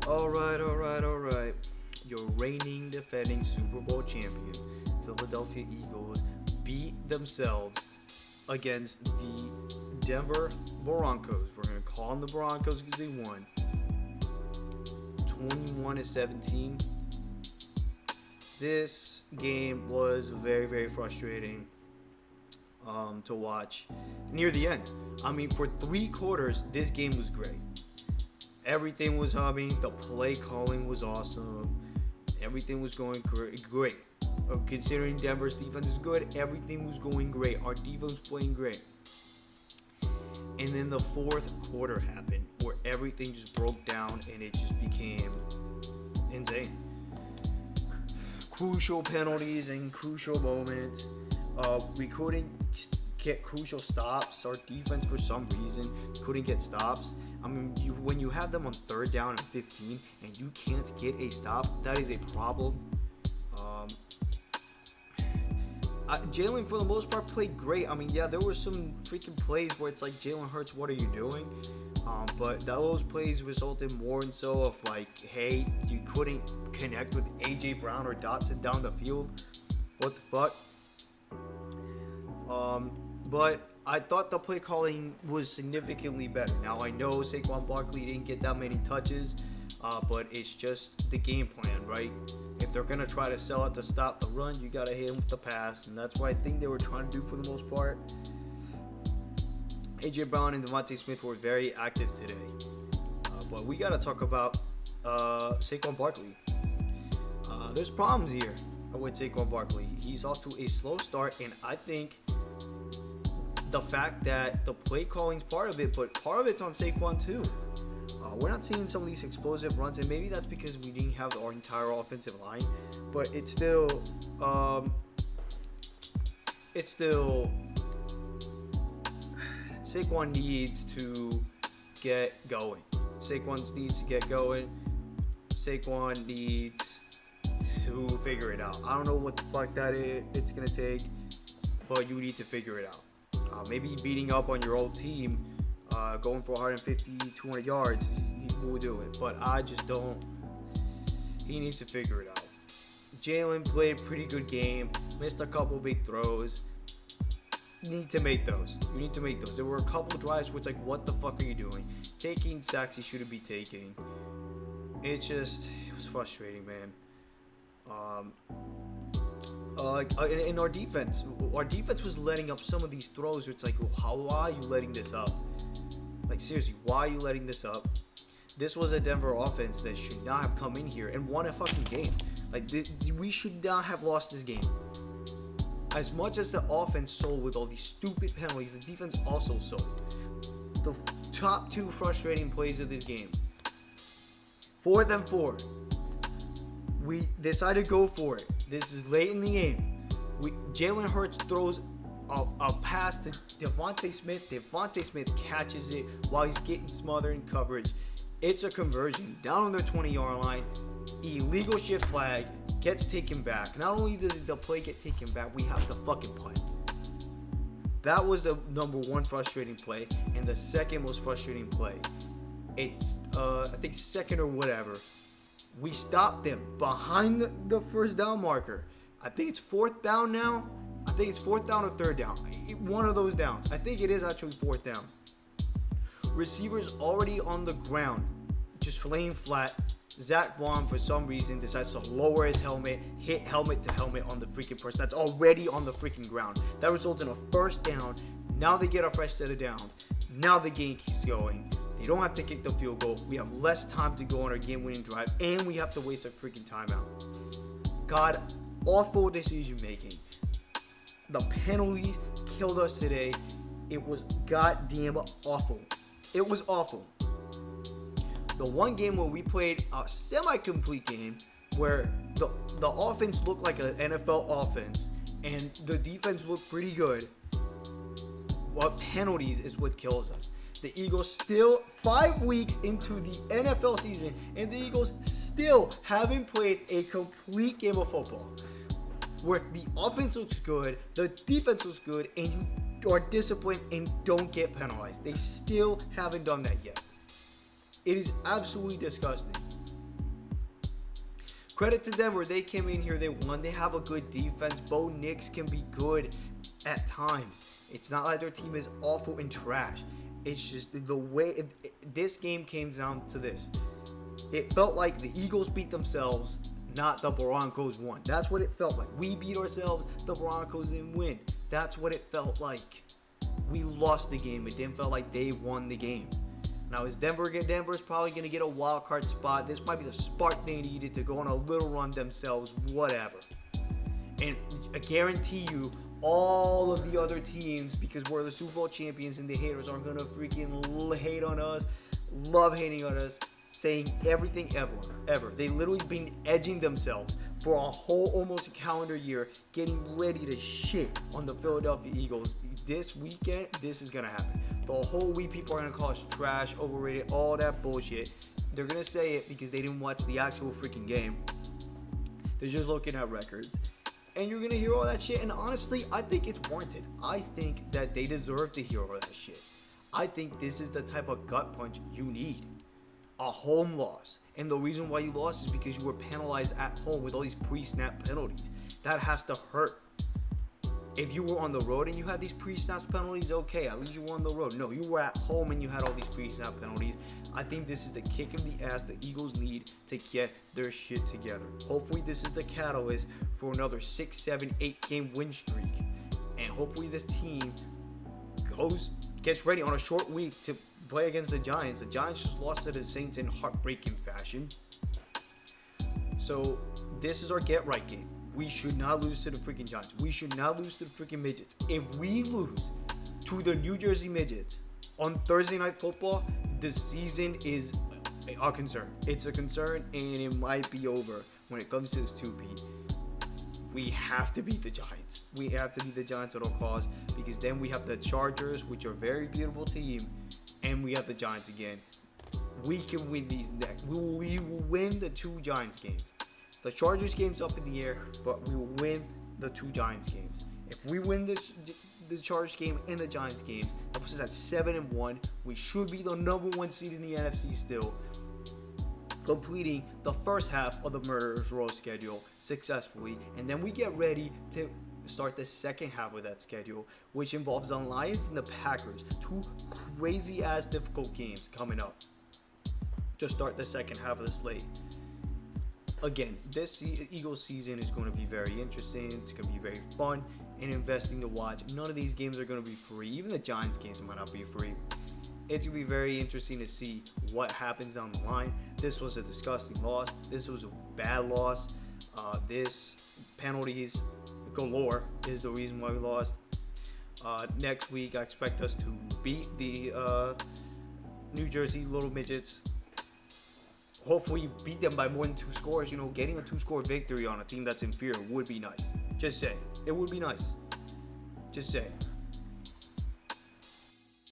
All right. Your reigning, defending Super Bowl champion, Philadelphia Eagles, beat themselves against the Denver Broncos. We're going to call them the Broncos because they won 21-17. This game was very, very frustrating to watch near the end. I mean, for 3 quarters, this game was great. Everything was humming. The play calling was awesome. Everything was going great. Considering Denver's defense is good, everything was going great. Our defense was playing great. And then the fourth quarter happened where everything just broke down and it just became insane. Crucial penalties and crucial moments. We couldn't get crucial stops. Our defense, for some reason, couldn't get stops. I mean, when you have them on 3rd down and 15 and you can't get a stop, that is a problem. Jalen, for the most part, played great. I mean, yeah, there were some freaking plays where it's like, Jalen Hurts, what are you doing? But those plays resulted more and so of like, hey, you couldn't connect with A.J. Brown or Dotson down the field. What the fuck? But I thought the play calling was significantly better. Now, I know Saquon Barkley didn't get that many touches, but it's just the game plan, right? If they're going to try to sell it to stop the run, you got to hit him with the pass, and that's what I think they were trying to do for the most part. A.J. Brown and Devontae Smith were very active today. But we got to talk about Saquon Barkley. There's problems here with Saquon Barkley. He's off to a slow start, and I think the fact that the play calling's part of it, but part of it's on Saquon too. We're not seeing some of these explosive runs, and maybe that's because we didn't have our entire offensive line, but it's still Saquon needs to get going. Saquon needs to get going. Saquon needs to figure it out. I don't know what the fuck it's gonna take, but you need to figure it out. Maybe beating up on your old team, going for 150, 200 yards, he will do it. But I just don't. He needs to figure it out. Jalen played a pretty good game. Missed a couple big throws. You need to make those. There were a couple drives where it's like, what the fuck are you doing? Taking sacks you shouldn't be taking. It was frustrating, man. In our defense was letting up some of these throws where it's like, why are you letting this up? Like, seriously, why are you letting this up? This was a Denver offense that should not have come in here and won a fucking game. Like, we should not have lost this game. As much as the offense sold with all these stupid penalties, the defense also sold. The top 2 frustrating plays of this game. 4th and 4. We decided to go for it. This is late in the game. Jalen Hurts throws a pass to Devontae Smith. Devontae Smith catches it while he's getting smothered in coverage. It's a conversion down on their 20-yard line. Illegal shift flag gets taken back. Not only does the play get taken back, we have to fucking play. That was the number 1 frustrating play, and the second most frustrating play. It's I think 2nd or whatever. We stopped them behind the 1st down marker. I think it's 4th down now. I think it's 4th down or 3rd down. One of those downs. I think it is actually 4th down. Receivers already on the ground, just laying flat. Zach Vaughn, for some reason, decides to lower his helmet, hit helmet to helmet on the freaking person that's already on the freaking ground. That results in a 1st down. Now they get a fresh set of downs. Now the game keeps going. They don't have to kick the field goal. We have less time to go on our game-winning drive, and we have to waste a freaking timeout. God, awful decision making. The penalties killed us today. It was goddamn awful. It was awful. The one game where we played a semi-complete game, where the offense looked like an NFL offense, and the defense looked pretty good. What penalties is what kills us. The Eagles still 5 weeks into the NFL season, and the Eagles still haven't played a complete game of football where the offense looks good, the defense looks good, and you are disciplined and don't get penalized. They still haven't done that yet. It is absolutely disgusting. Credit to Denver. They came in here. They won. They have a good defense. Bo Nix can be good at times. It's not like their team is awful and trash. It's just the way this game came down to this. It felt like the Eagles beat themselves, not the Broncos won. That's what it felt like. We beat ourselves. The Broncos didn't win. That's what it felt like. We lost the game. It didn't feel like they won the game. Now, is Denver's probably going to get a wild card spot. This might be the spark they needed to go on a little run themselves, whatever. And I guarantee you, all of the other teams, because we're the Super Bowl champions and the haters are going to freaking hate on us, love hating on us, saying everything ever. They literally been edging themselves for a whole almost a calendar year, getting ready to shit on the Philadelphia Eagles. This weekend, this is going to happen. The whole week, people are going to call us trash, overrated, all that bullshit. They're going to say it because they didn't watch the actual freaking game. They're just looking at records. And you're going to hear all that shit. And honestly, I think it's warranted. I think that they deserve to hear all that shit. I think this is the type of gut punch you need. A home loss. And the reason why you lost is because you were penalized at home with all these pre-snap penalties. That has to hurt. If you were on the road and you had these pre-snap penalties, okay, at least you were on the road. No, you were at home and you had all these pre-snap penalties. I think this is the kick in the ass the Eagles need to get their shit together. Hopefully this is the catalyst for another 6, 7, 8 game win streak. And hopefully this team gets ready on a short week to play against the Giants. The Giants just lost to the Saints in heartbreaking fashion. So this is our get right game. We should not lose to the freaking Giants. We should not lose to the freaking Midgets. If we lose to the New Jersey Midgets on Thursday Night Football, the season is a concern. It's a concern, and it might be over when it comes to this 2P. We have to beat the Giants. We have to beat the Giants at all costs, because then we have the Chargers, which are a very beautiful team, and we have the Giants again. We can win these next. We will win the 2 Giants games. The Chargers game's up in the air, but we will win the 2 Giants games. If we win the Chargers game and the Giants games, that puts us at 7-1. We should be the number 1 seed in the NFC still, completing the first half of the Murderers Row schedule successfully. And then we get ready to start the second half of that schedule, which involves the Lions and the Packers. 2 crazy-ass difficult games coming up to start the second half of the slate. Again, this Eagles season is going to be very interesting. It's going to be very fun and investing to watch. None of these games are going to be free. Even the Giants games might not be free. It's going to be very interesting to see what happens down the line. This was a disgusting loss. This was a bad loss. This penalties galore is the reason why we lost. Next week, I expect us to beat the New Jersey Little Midgets. Hopefully beat them by more than 2 scores. Getting a 2-score victory on a team that's inferior would be nice. Just say. It would be nice. Just say.